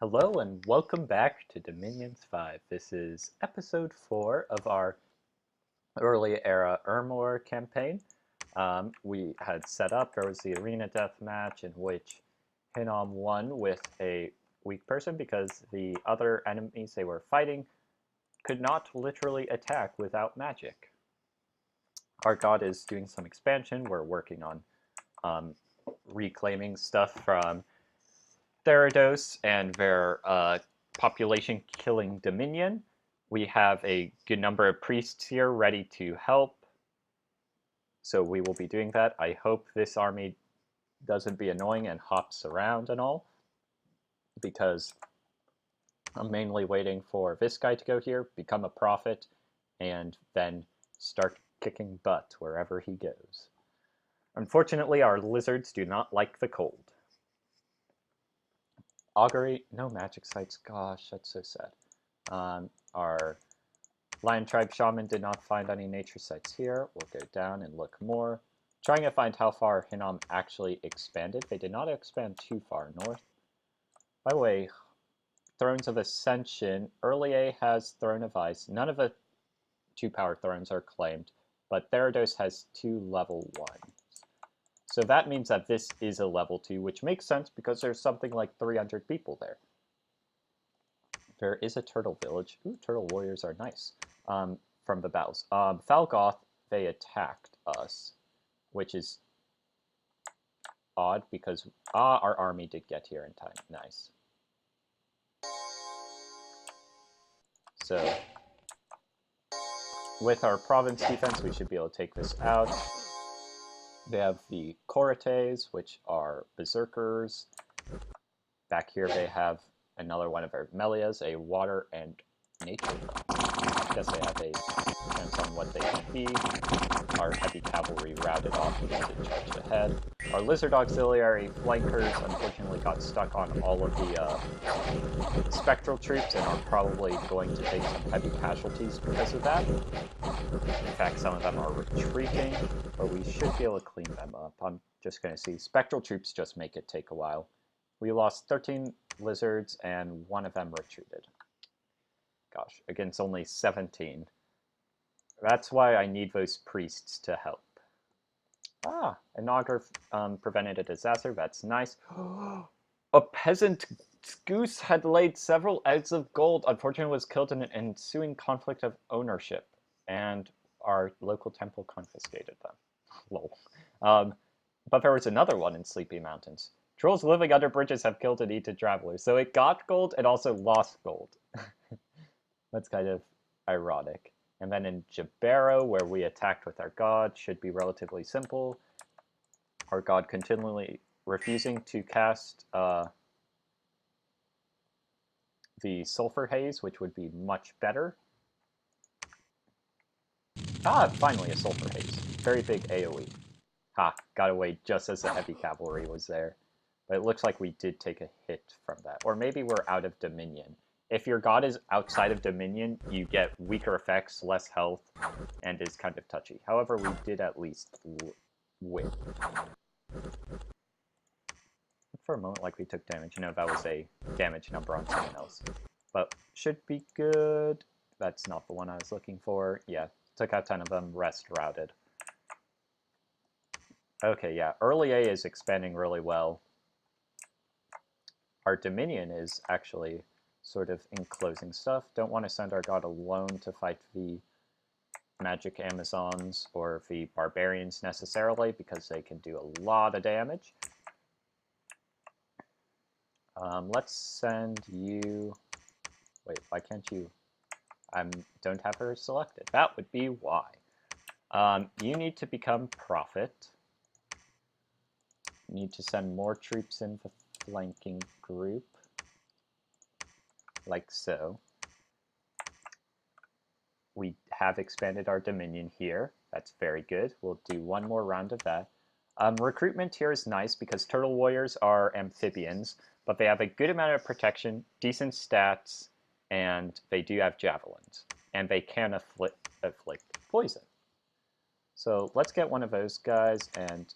Hello and welcome back to Dominions 5. This is episode 4 of our early era Ermor campaign. We had set up, there was the arena death match in which Hinnom won with a weak person because the other enemies they were fighting could not literally attack without magic. Our god is doing some expansion. We're working on reclaiming stuff from Therados and their population-killing Dominion. We have a good number of priests here ready to help, so we will be doing that. I hope this army doesn't be annoying and hops around and all, because I'm mainly waiting for this guy to go here, become a prophet, and then start kicking butt wherever he goes. Unfortunately, our lizards do not like the cold. Augury, no magic sites. Gosh, that's so sad. Our Lion Tribe Shaman did not find any nature sites here. We'll go down and look more. Trying to find how far Hinnom actually expanded. They did not expand too far north. By the way, Thrones of Ascension. Early A has Throne of Ice. None of the 2-power thrones are claimed, but Therados has 2 level 1s. So that means that this is a level 2, which makes sense because there's something like 300 people there. There is a turtle village. Ooh, turtle warriors are nice from the battles. Falgoth, they attacked us, which is odd because our army did get here in time. Nice. So with our province defense, we should be able to take this out. They have the Korates, which are berserkers. Back here they have another one of our Melias, a water and nature. I guess they have a depends on what they can be. Our heavy cavalry routed off and charged ahead. Our lizard auxiliary flankers unfortunately got stuck on all of the spectral troops and are probably going to take some heavy casualties because of that. In fact, some of them are retreating, but we should be able to clean them up. I'm just going to see. Spectral troops just make it take a while. We lost 13 lizards and 1 of them retreated. Gosh, against only 17. That's why I need those priests to help. Ah, an augur prevented a disaster. That's nice. A peasant goose had laid several eggs of gold. Unfortunately, was killed in an ensuing conflict of ownership, and our local temple confiscated them. Lol. But there was another one in Sleepy Mountains. Trolls living under bridges have killed and eaten travelers. So it got gold and also lost gold. That's kind of ironic. And then in Jabero, where we attacked with our god, should be relatively simple. Our god continually refusing to cast the Sulfur Haze, which would be much better. Ah, finally a Sulfur Haze. Very big AoE. Ha, got away just as the heavy cavalry was there. But it looks like we did take a hit from that. Or maybe we're out of Dominion. If your god is outside of Dominion, you get weaker effects, less health, and is kind of touchy. However, we did at least win. For a moment, like we took damage. You know, that was a damage number on someone else. But should be good. That's not the one I was looking for. Yeah, took out 10 of them, rest routed. Okay, yeah, early A is expanding really well. Our Dominion is actually sort of enclosing stuff. Don't want to send our god alone to fight the magic Amazons or the barbarians necessarily, because they can do a lot of damage. Let's send you... Wait, why can't you... I don't have her selected. That would be why. You need to become prophet. You need to send more troops in the flanking group. Like so. We have expanded our Dominion here. That's very good. We'll do one more round of that. Recruitment here is nice because Turtle Warriors are amphibians, but they have a good amount of protection, decent stats, and they do have javelins. And they can afflict poison. So let's get one of those guys, and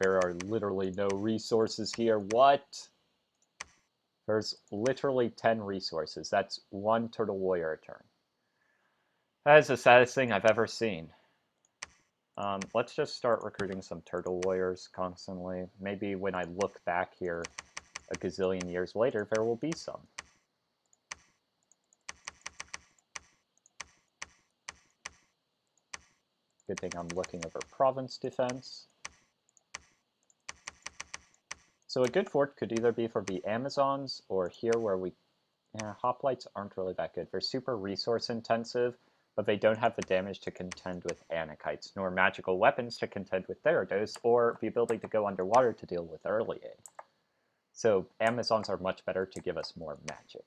there are literally no resources here. What? There's literally 10 resources. That's 1 Turtle Warrior a turn. That is the saddest thing I've ever seen. Let's just start recruiting some Turtle Warriors constantly. Maybe when I look back here a gazillion years later, there will be some. Good thing I'm looking over province defense. So a good fort could either be for the Amazons or here where we... hoplites aren't really that good. They're super resource intensive, but they don't have the damage to contend with Anakites, nor magical weapons to contend with Therados, or the ability to go underwater to deal with early aid. So Amazons are much better to give us more magic.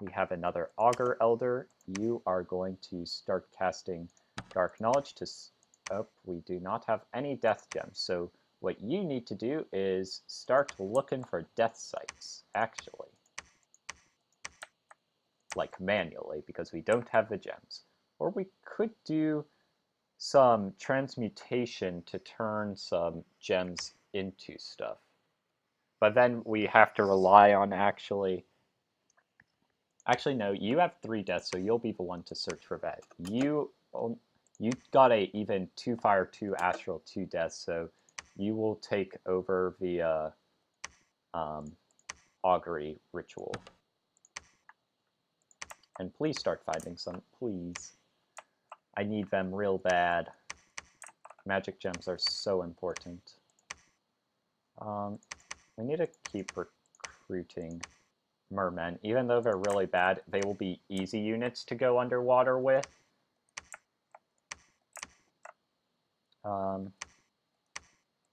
We have another Augur Elder. You are going to start casting Dark Knowledge to... Oh, we do not have any death gems, so what you need to do is start looking for death sites, actually. Like manually, because we don't have the gems. Or we could do some transmutation to turn some gems into stuff. But then we have to rely on actually... Actually, no, you have 3 deaths, so you'll be the one to search for that. You got a even 2 fire, 2 astral, 2 deaths, so you will take over the augury ritual. And please start finding some, please. I need them real bad. Magic gems are so important. We need to keep recruiting mermen. Even though they're really bad, they will be easy units to go underwater with.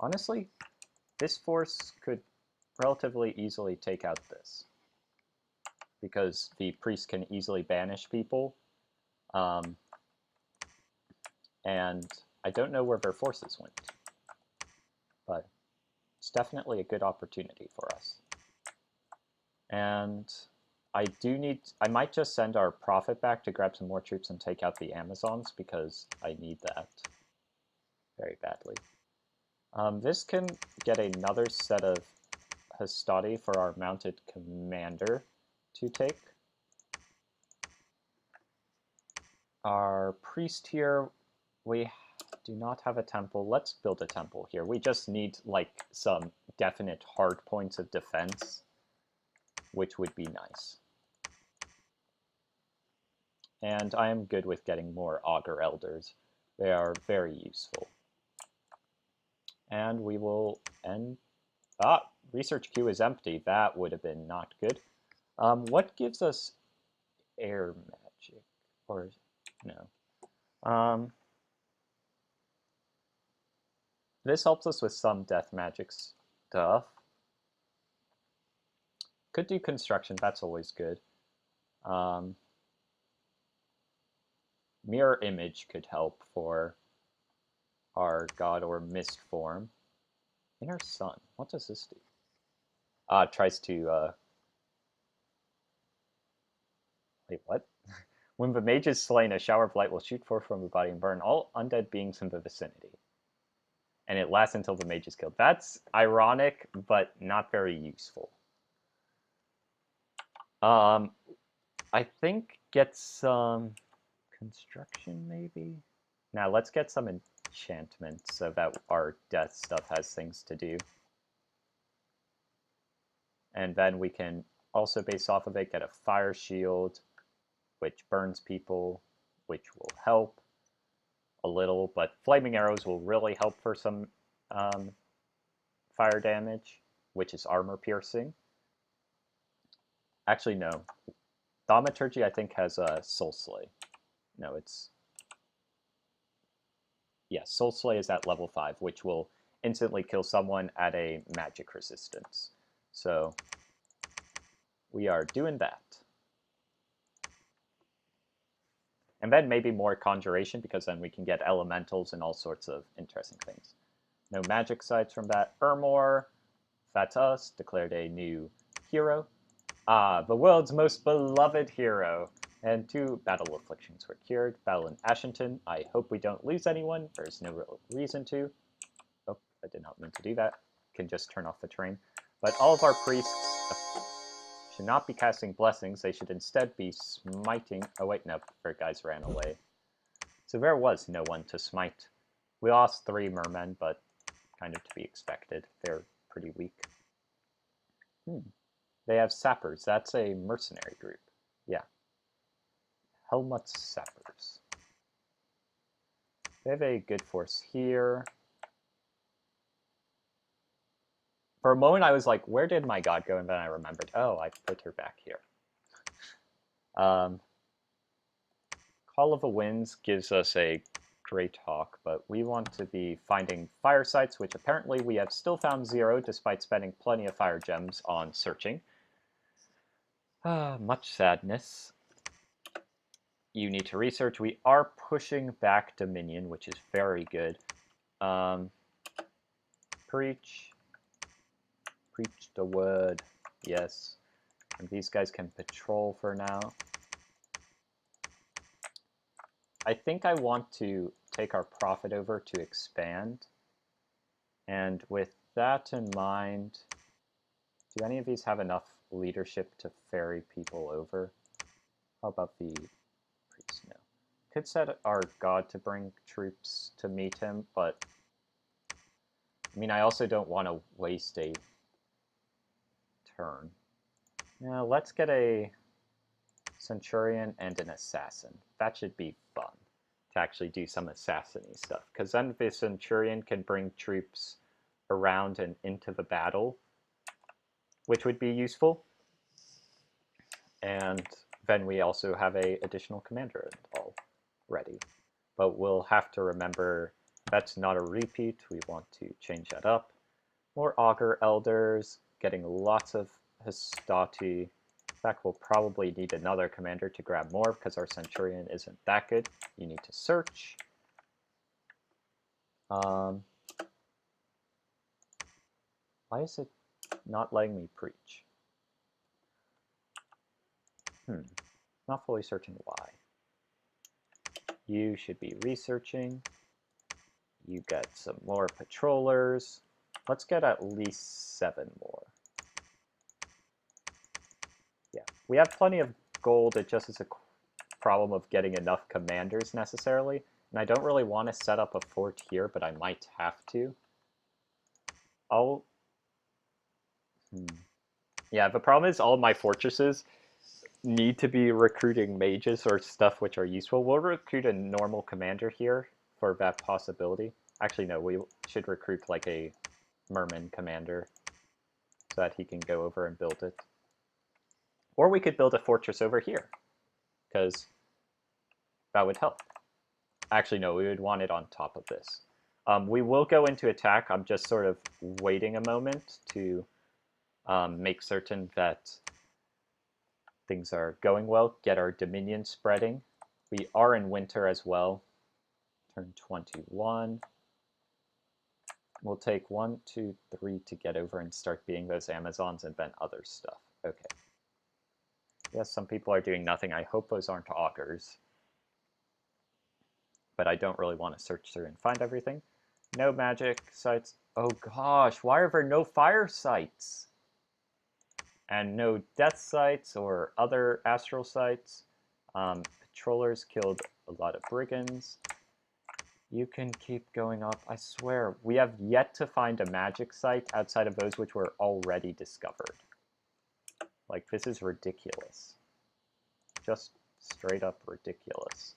Honestly, this force could relatively easily take out this, because the priest can easily banish people, and I don't know where their forces went, but it's definitely a good opportunity for us. And I might just send our prophet back to grab some more troops and take out the Amazons, because I need that very badly. This can get another set of Hastati for our mounted commander to take. Our priest here, we do not have a temple. Let's build a temple here. We just need like some definite hard points of defense, which would be nice. And I am good with getting more Augur Elders. They are very useful. And we will end... research queue is empty. That would have been not good. What gives us air magic? Or, no. This helps us with some death magic stuff. Could do construction, that's always good. Mirror image could help for our god or mist form. Inner sun, what does this do? Tries to, wait, what? When the mage is slain, a shower of light will shoot forth from the body and burn all undead beings in the vicinity. And it lasts until the mage is killed. That's ironic, but not very useful. I think get some construction, maybe? Now, let's get some enchantment so that our death stuff has things to do. And then we can also, base off of it, get a fire shield, which burns people, which will help a little, but flaming arrows will really help for some fire damage, which is armor piercing. Actually, no. Thaumaturgy, I think, has a Soul Slay. No, it's... Yeah, Soul Slay is at level 5, which will instantly kill someone at a magic resistance. So, we are doing that. And then maybe more conjuration, because then we can get elementals and all sorts of interesting things. No magic sites from that. Ermor, that's us, declared a new hero. The world's most beloved hero. And 2 battle afflictions were cured. Battle in Ashington. I hope we don't lose anyone. There's no real reason to. Oh, I did not mean to do that. can just turn off the terrain. But all of our priests should not be casting blessings. They should instead be smiting. Oh wait, no, their guys ran away. So there was no one to smite. We lost 3 mermen, but kind of to be expected. They're pretty weak. They have sappers. That's a mercenary group. Yeah. Helmut's sappers. They have a good force here. For a moment, I was like, where did my god go? And then I remembered, oh, I put her back here. Call of the Winds gives us a great hawk, but we want to be finding fire sites, which apparently we have still found 0, despite spending plenty of fire gems on searching. Much sadness. You need to research. We are pushing back Dominion, which is very good. Preach the word. Yes. And these guys can patrol for now. I think I want to take our profit over to expand. And with that in mind, do any of these have enough leadership to ferry people over? How about the priest? No. Could set our god to bring troops to meet him, but I mean, I also don't want to waste a turn. Now, let's get a centurion and an assassin. That should be fun to actually do some assassin-y stuff, because then the centurion can bring troops around and into the battle, which would be useful. And then we also have a additional commander already. But we'll have to remember that's not a repeat. We want to change that up. More augur elders, getting lots of histati. In fact, we'll probably need another commander to grab more because our centurion isn't that good. You need to search. Why is it not letting me preach? Not fully certain why. You should be researching. You get some more patrollers. Let's get at least 7 more. Yeah, we have plenty of gold. It just is a problem of getting enough commanders necessarily. And I don't really want to set up a fort here, but I might have to. Yeah, the problem is all my fortresses need to be recruiting mages or stuff which are useful. We'll recruit a normal commander here for that possibility. Actually, no, we should recruit like a merman commander so that he can go over and build it. Or we could build a fortress over here, because that would help. Actually, no, we would want it on top of this. We will go into attack. I'm just sort of waiting a moment to make certain that things are going well, get our dominion spreading. We are in winter as well. Turn 21. We'll take 1, 2, 3 to get over and start being those Amazons and then other stuff. Okay. Yes, some people are doing nothing. I hope those aren't augurs. But I don't really want to search through and find everything. No magic sites. Oh gosh, why are there no fire sites? And no death sites or other astral sites. Patrollers killed a lot of brigands. You can keep going up. I swear, we have yet to find a magic site outside of those which were already discovered. Like, this is ridiculous. Just straight up ridiculous.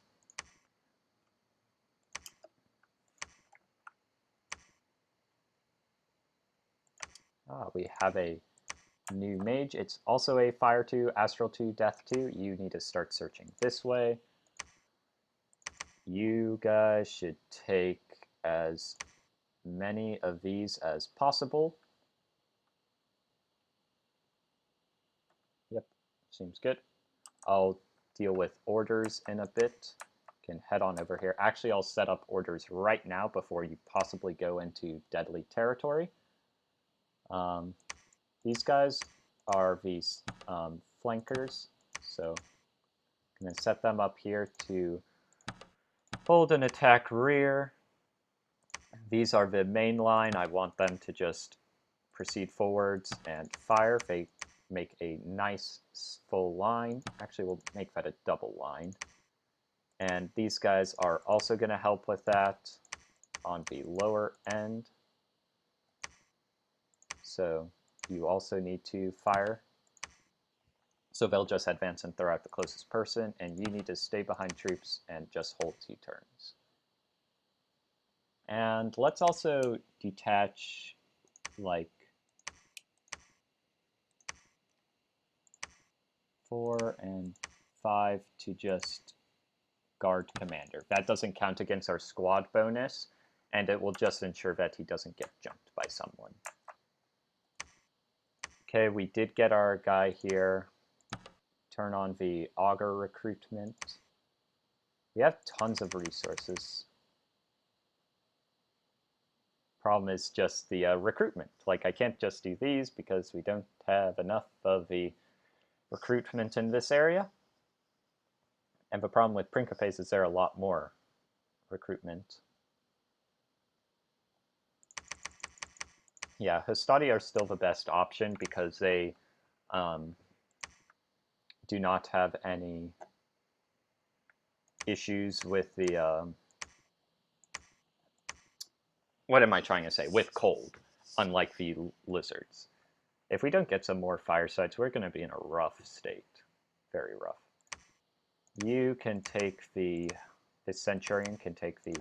We have a new mage. It's also a Fire 2, Astral 2, Death 2. You need to start searching this way. You guys should take as many of these as possible. Yep, seems good. I'll deal with orders in a bit. Can head on over here. Actually, I'll set up orders right now before you possibly go into deadly territory. These guys are these flankers, so I'm going to set them up here to hold and attack rear. These are the main line. I want them to just proceed forwards and fire. They make a nice full line. Actually, we'll make that a double line. And these guys are also going to help with that on the lower end. So you also need to fire. So they'll just advance and throw out the closest person, and you need to stay behind troops and just hold 2 turns. And let's also detach, like, 4 and 5 to just guard commander. That doesn't count against our squad bonus, and it will just ensure that he doesn't get jumped by someone. Okay, we did get our guy here. Turn on the augur recruitment. We have tons of resources. Problem is just the recruitment. Like, I can't just do these because we don't have enough of the recruitment in this area. And the problem with Principes is there are a lot more recruitment. Yeah, Hastati are still the best option because they do not have any issues with the, what am I trying to say? With cold, unlike the lizards. If we don't get some more fire sites, we're going to be in a rough state. Very rough. You can take the Centurion can take the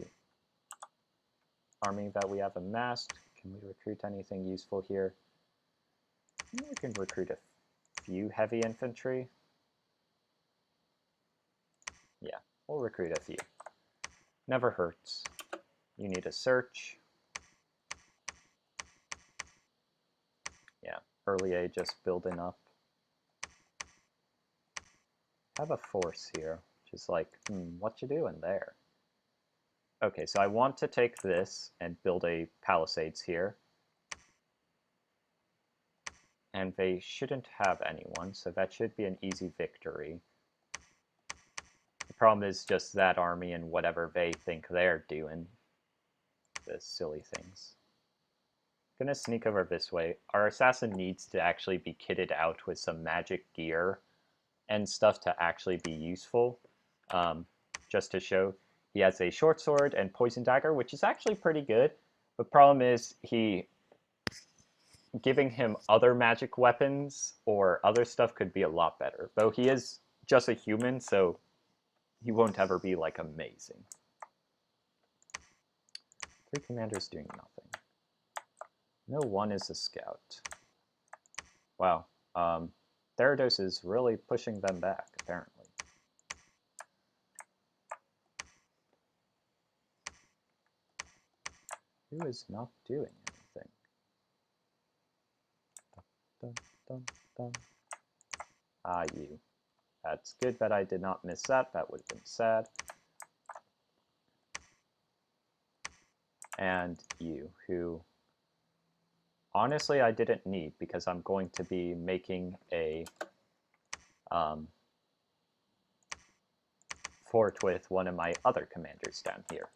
army that we have amassed. Can we recruit anything useful here? We can recruit a few heavy infantry. Yeah, we'll recruit a few. Never hurts. You need a search. Yeah, early A just building up. I have a force here, which is like, what you doing there? Okay, so I want to take this and build a palisades here. And they shouldn't have anyone, so that should be an easy victory. The problem is just that army and whatever they think they're doing. The silly things. I'm gonna sneak over this way. Our assassin needs to actually be kitted out with some magic gear and stuff to actually be useful. Just to show he has a short sword and poison dagger, which is actually pretty good. The problem is giving him other magic weapons or other stuff could be a lot better. Though he is just a human, so he won't ever be, like, amazing. 3 commanders doing nothing. No one is a scout. Wow. Therados is really pushing them back, apparently. Who is not doing anything? Dun, dun, dun. Ah, you. That's good that I did not miss that. That would have been sad. And you, who honestly I didn't need because I'm going to be making a fort with one of my other commanders down here.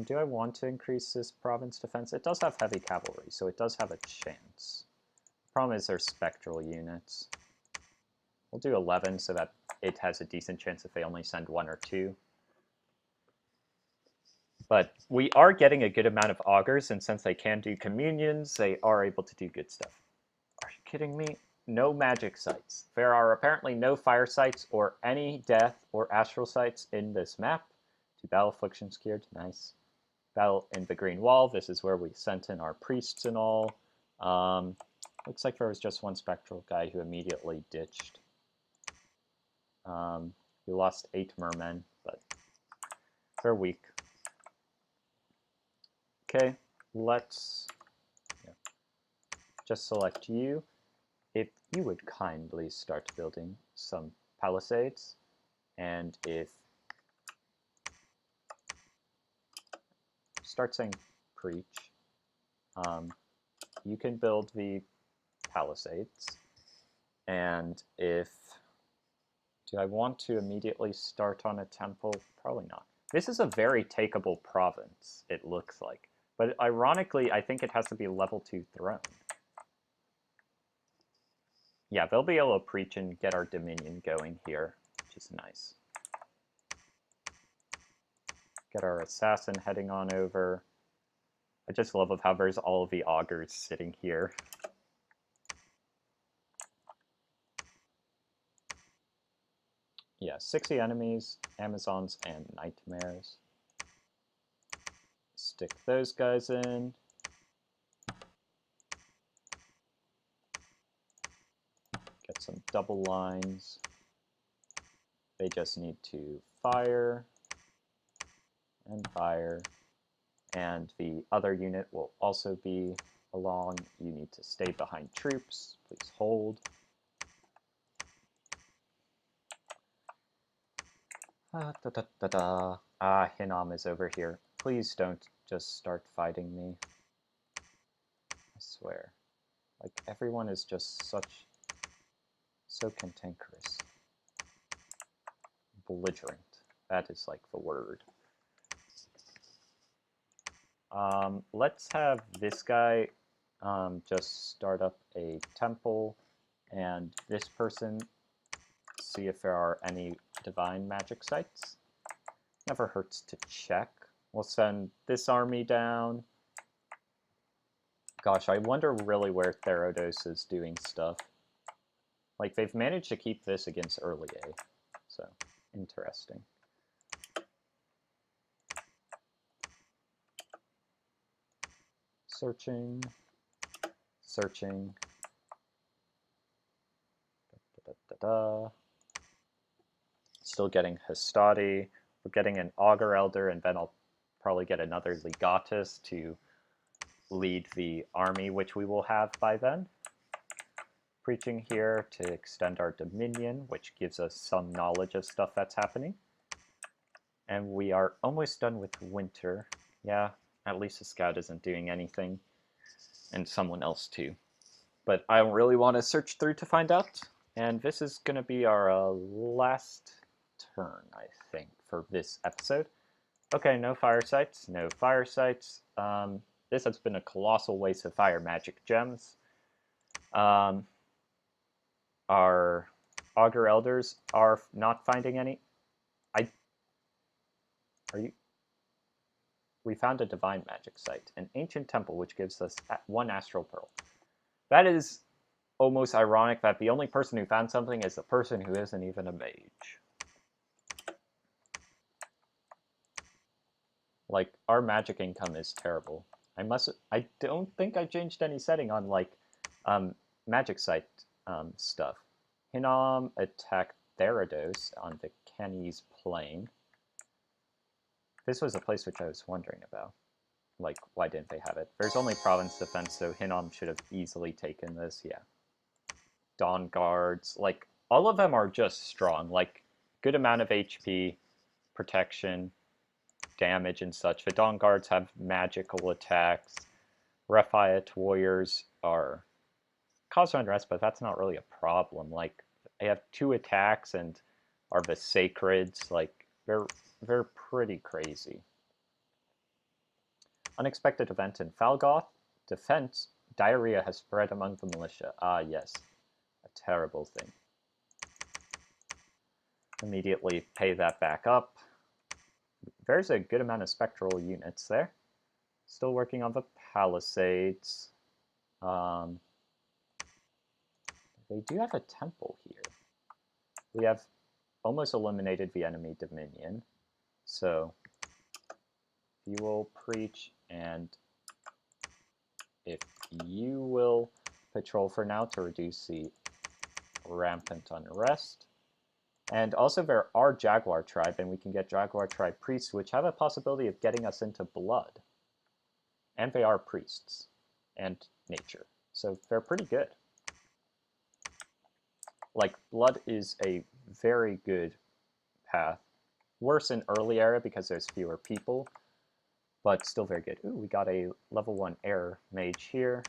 Do I want to increase this province defense? It does have heavy cavalry, so it does have a chance. The problem is they're spectral units. We'll do 11 so that it has a decent chance if they only send 1 or 2. But we are getting a good amount of augurs, and since they can do communions, they are able to do good stuff. Are you kidding me? No magic sites. There are apparently no fire sites or any death or astral sites in this map. 2 battle afflictions cured, nice. Battle in the Green Wall, this is where we sent in our priests and all. Looks like there was just 1 spectral guy who immediately ditched. We lost 8 mermen, but they're weak. Okay, let's just select you. If you would kindly start building some palisades, and if start saying preach, you can build the palisades. And if do I want to immediately start on a temple? Probably not. This is a very takeable province, it looks like. But ironically, I think it has to be a level 2 throne. Yeah, they'll be able to preach and get our dominion going here, which is nice. Get our assassin heading on over. I just love how there's all of the augurs sitting here. Yeah, 60 enemies, Amazons, and nightmares. Stick those guys in. Get some double lines. They just need to fire and fire. And the other unit will also be along. You need to stay behind troops. Please hold. Hinnom is over here. Please don't just start fighting me. I swear. Like, everyone is just so cantankerous. Belligerent. That is like the word. Let's have this guy just start up a temple, and this person see if there are any divine magic sites. Never hurts to check. We'll send this army down. Gosh, I wonder really where Therados is doing stuff. Like, they've managed to keep this against early A, so interesting. Searching. Searching. Still getting Hastati. We're getting an Augur Elder, and then I'll probably get another Legatus to lead the army, which we will have by then. Preaching here to extend our dominion, which gives us some knowledge of stuff that's happening. And we are almost done with winter. Yeah, at least the scout isn't doing anything. And someone else too. But I don't really want to search through to find out. And this is going to be our last turn, I think, for this episode. Okay, no fire sites, no fire sites. This has been a colossal waste of fire magic gems. Our Augur Elders are not finding any. We found a divine magic site, an ancient temple which gives us 1 astral pearl. That is almost ironic that the only person who found something is the person who isn't even a mage. Like, our magic income is terrible. I don't think I changed any setting on, like, magic site stuff. Hinnom attacked Therados on the Kenny's Plain. This was a place which I was wondering about. Like, why didn't they have it? There's only province defense, so Hinnom should have easily taken this, yeah. Dawn Guards, like, all of them are just strong. Like, good amount of HP, protection, damage, and such. The Dawn Guards have magical attacks. Rephiot Warriors are cause unrest, but that's not really a problem. Like, they have 2 attacks and are the Sacreds. Like, they're pretty crazy. Unexpected event in Falgoth. Defense. Diarrhea has spread among the militia. Ah, yes. A terrible thing. Immediately pay that back up. There's a good amount of spectral units there. Still working on the palisades. They do have a temple here. We have almost eliminated the enemy dominion. So you will preach, and if you will patrol for now to reduce the rampant unrest. And also there are Jaguar Tribe, and we can get Jaguar Tribe priests, which have a possibility of getting us into blood. And they are priests and nature, so they're pretty good. Like, blood is a very good path. Worse in early era because there's fewer people, but still very good. Ooh, we got a level 1 air mage here.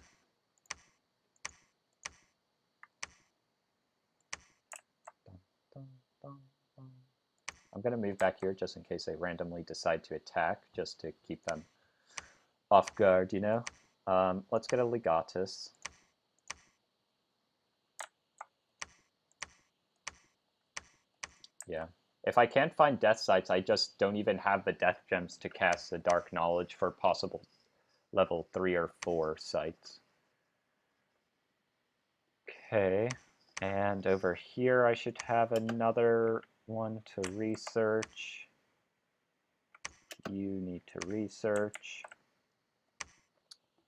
I'm going to move back here just in case they randomly decide to attack, just to keep them off guard, you know? Let's get a Legatus. Yeah. If I can't find death sites, I just don't even have the death gems to cast the Dark Knowledge for possible level 3 or 4 sites. Okay, and over here I should have another one to research. You need to research.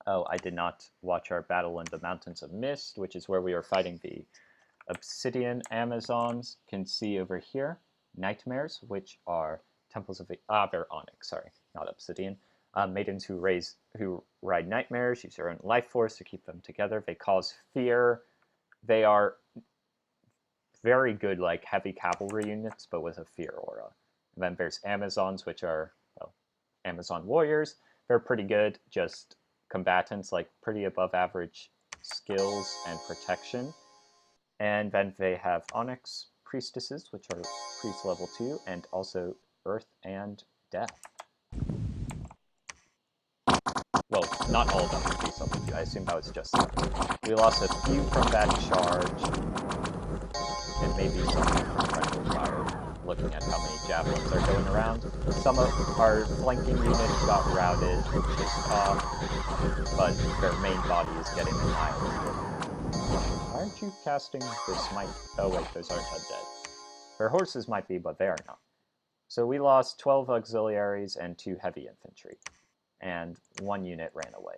Oh, I did not watch our battle in the Mountains of Mist, which is where we were fighting the Obsidian Amazons. You can see over here, Nightmares, which are temples of the they're Onyx, sorry, not Obsidian. Maidens who ride nightmares, use their own life force to keep them together. They cause fear. They are very good, like, heavy cavalry units, but with a fear aura. And then there's Amazons, which are, well, Amazon warriors. They're pretty good, just combatants, like pretty above average skills and protection. And then they have Onyx priestesses, which are priest level 2, and also Earth and Death. Well, not all of them are priest level 2. I assume that was just them. We lost a few from that charge, and maybe some from friendly fire, looking at how many javelins are going around. Some of our flanking units got routed, which is tough, but their main body is getting annihilated. Why aren't you casting the smite? Oh wait, those aren't undead. Their horses might be, but they are not. So we lost 12 auxiliaries and 2 heavy infantry, and 1 unit ran away.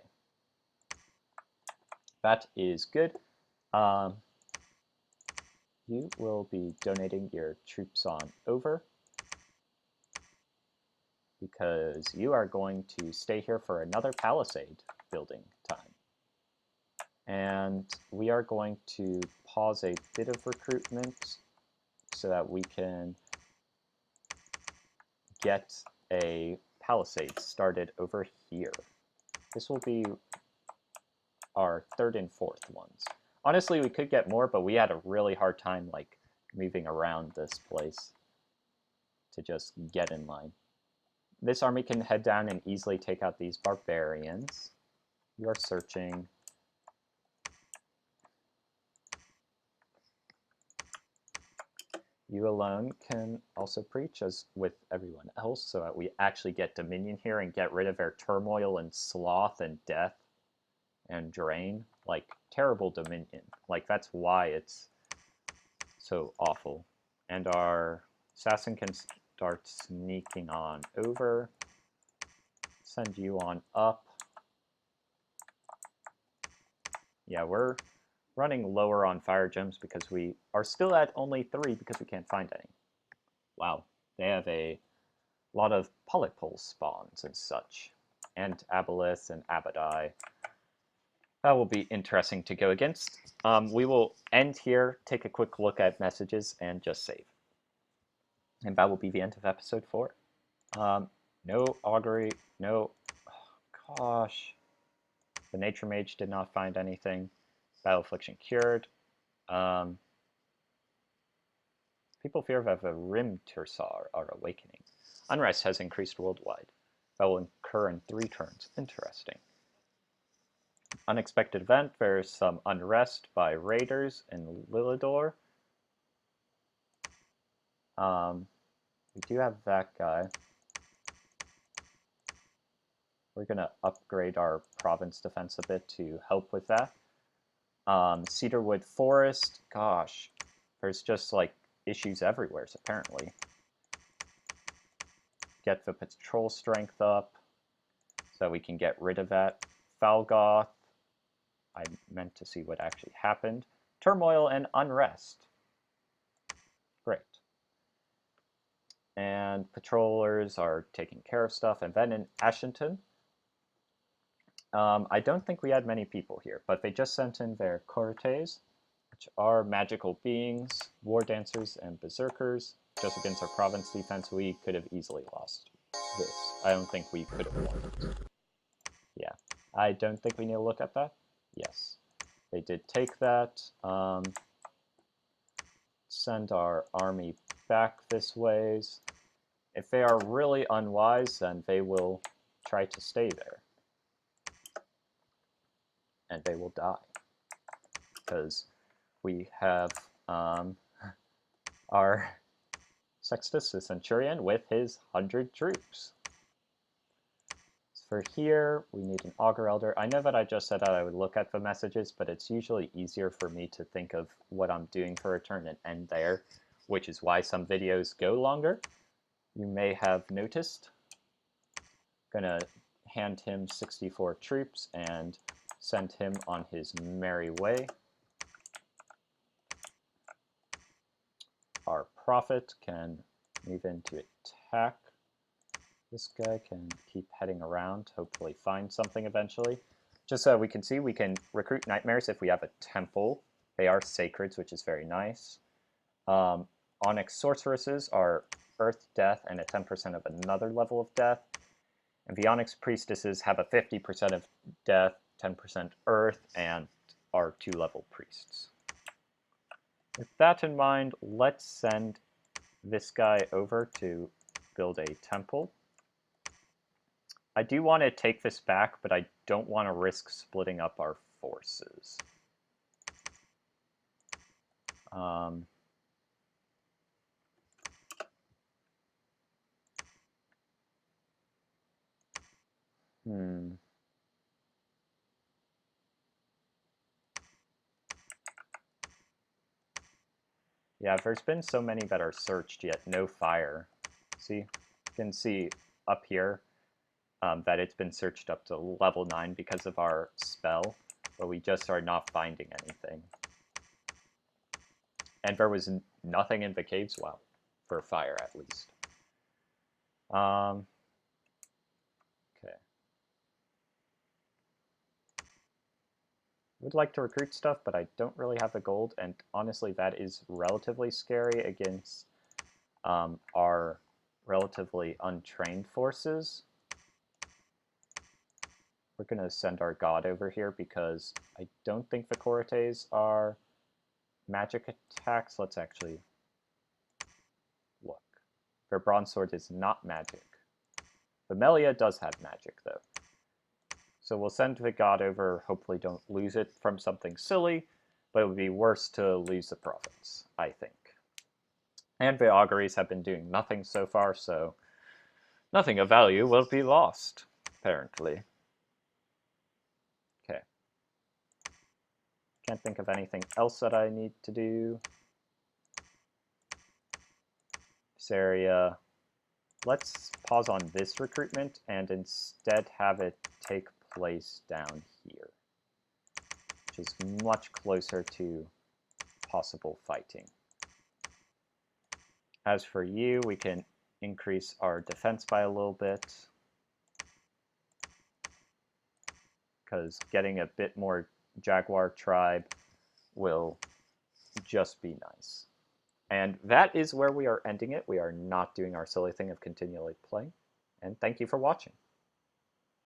That is good. You will be donating your troops on over, because you are going to stay here for another palisade building time. And we are going to pause a bit of recruitment so that we can get a palisade started over here. This will be our 3rd and 4th ones. Honestly, we could get more, but we had a really hard time, like, moving around this place to just get in line. This army can head down and easily take out these barbarians. You are searching. You alone can also preach, as with everyone else, so that we actually get dominion here and get rid of their turmoil and sloth and death and drain. Like, terrible dominion. Like, that's why it's so awful. And our assassin can start sneaking on over. Send you on up. Yeah, we're running lower on fire gems because we are still at only 3 because we can't find any. Wow, they have a lot of polypole spawns and such, and aboleth and abadai. That will be interesting to go against. We will end here, take a quick look at messages, and just save. And that will be the end of episode 4. No augury, no... Oh, gosh. The Nature Mage did not find anything. Battle Affliction cured. People fear that the Rim Tirsar are awakening. Unrest has increased worldwide. That will occur in 3 turns. Interesting. Unexpected event, there's some unrest by raiders in Lilidor. We do have that guy. We're going to upgrade our province defense a bit to help with that. Cedarwood Forest, gosh, there's just like issues everywhere, apparently. Get the patrol strength up so we can get rid of that. Falgoth, I meant to see what actually happened. Turmoil and unrest. Great. And patrollers are taking care of stuff. And then in Ashington, I don't think we had many people here, but they just sent in their cohortes, which are magical beings, war dancers, and berserkers. Just against our province defense, we could have easily lost this. I don't think we could have won it. Yeah, I don't think we need to look at that. Yes, they did take that. Send our army back this ways. If they are really unwise, then they will try to stay there. And they will die. Because we have our Sextus the Centurion with his 100 troops. For here, we need an Augur Elder. I know that I just said that I would look at the messages, but it's usually easier for me to think of what I'm doing for a turn and end there, which is why some videos go longer. You may have noticed. Gonna hand him 64 troops and send him on his merry way. Our prophet can move in to attack. This guy can keep heading around, hopefully find something eventually. Just so we can see, we can recruit nightmares if we have a temple. They are sacreds, which is very nice. Onyx sorceresses are earth, death, and a 10% of another level of death. And the Onyx priestesses have a 50% of death, 10% earth, and are 2-level priests. With that in mind, let's send this guy over to build a temple. I do want to take this back, but I don't want to risk splitting up our forces. Yeah, there's been so many that are searched, yet no fire. See? You can see up here that it's been searched up to level 9 because of our spell, but we just are not finding anything. And there was nothing in the caves, well, for fire at least. Okay. Would like to recruit stuff, but I don't really have the gold, and honestly that is relatively scary against our relatively untrained forces. We're going to send our god over here because I don't think the Corates are magic attacks. Let's actually look. Their bronze sword is not magic. The Melia does have magic, though. So we'll send the god over, hopefully don't lose it from something silly, but it would be worse to lose the province, I think. And the auguries have been doing nothing so far, so nothing of value will be lost, apparently. Okay. Can't think of anything else that I need to do. This area. Let's pause on this recruitment and instead have it take place down here, which is much closer to possible fighting. As for you, we can increase our defense by a little bit, because getting a bit more Jaguar tribe will just be nice. And that is where we are ending it. We are not doing our silly thing of continually playing. And thank you for watching.